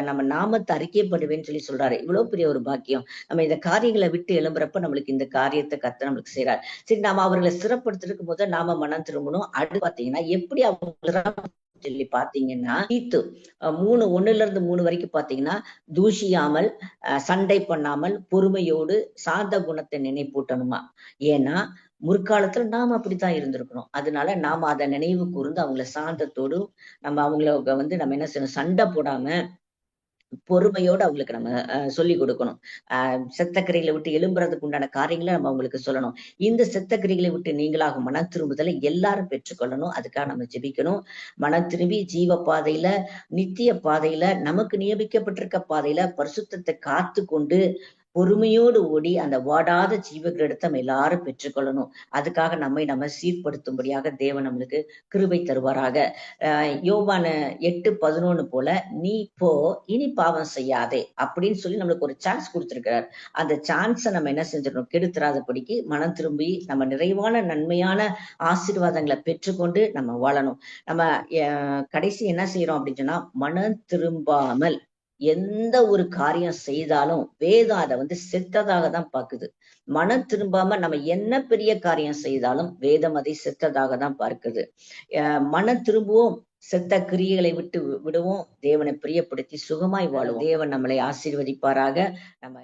நம்ம நாமத்தை அறிக்கைப்படுவேன்னு சொல்லி சொல்றாரு. இவ்வளவு பெரிய ஒரு பாக்கியம். நம்ம இந்த காரியங்களை விட்டு எழும்புறப்ப நம்மளுக்கு இந்த காரியத்தை கர்த்தர் நம்மளுக்கு செய்றாரு. சரி, நாம அவர்களை ஸ்திரப்படுத்துறதுக்கு முதல் நாம மனம் திரும்பணும். அடுத்து பாத்தீங்கன்னா எப்படி அவங்க சொல்லி பாத்தீங்கன்னா, தீத்து 3:1 வரைக்கும் பாத்தீங்கன்னா, தூஷியாமல், சண்டை பண்ணாமல், பொறுமையோடு சாந்த குணத்தை நினைப்பூட்டணுமா. ஏன்னா முற்காலத்துல நாம அப்படித்தான் இருந்திருக்கணும். அதனால நாம அதை நினைவு கூர்ந்து அவங்கள சாந்தத்தோடு நம்ம என்ன செய்யணும்? சண்டை போடாம பொறுமையோடு அவங்களுக்கு நம்ம சொல்லி கொடுக்கணும். செத்தக்கரைகளை விட்டு எழும்புறதுக்கு உண்டான காரியங்களை நம்ம அவங்களுக்கு சொல்லணும். இந்த செத்தக்கரைகளை விட்டு நீங்களாக மனம் திரும்புதலை எல்லாரும் பெற்றுக்கொள்ளணும். அதுக்காக நம்ம ஜெபிக்கணும். மனம் திரும்பி ஜீவ பாதையில, நித்திய பாதையில, நமக்கு நியமிக்கப்பட்டிருக்க பாதையில பரிசுத்தத்தை காத்து கொண்டு பொறுமையோடு ஓடி அந்த வாடாத ஜீவகிரீடத்தை நம்ம எல்லாரும் பெற்றுக்கொள்ளணும். அதுக்காக நம்ம சீர்படுத்தும்படியாக தேவன் நம்மளுக்கு கிருபை தருவாராக. யோவான் 8:11 போல, நீ போ, இனி பாவம் செய்யாதே அப்படின்னு சொல்லி நம்மளுக்கு ஒரு சான்ஸ் கொடுத்திருக்கிறார். அந்த சான்ஸை நம்ம என்ன செஞ்சிடணும்? கெடுத்துறாதபடிக்கு மனம் திரும்பி நம்ம நிறைவான நன்மையான ஆசீர்வாதங்களை பெற்றுக்கொண்டு நம்ம வாழணும். நம்ம கடைசி என்ன செய்யறோம் அப்படின்னு சொன்னா, மனம் திரும்பாமல் எந்த ஒரு காரியம் செய்தாலும் வேதம் அதை செத்ததாக தான் பார்க்குது. மனம் திரும்பாம நம்ம என்ன பெரிய காரியம் செய்தாலும் வேதம் அதை செத்ததாக தான் பார்க்குது. மனம் திரும்புவோம், செத்த கிரியைகளை விட்டு விடுவோம், தேவனை பிரியப்படுத்தி சுகமாய் வாழுவோம். தேவன் நம்மளை ஆசீர்வதிப்பாராக. நம்ம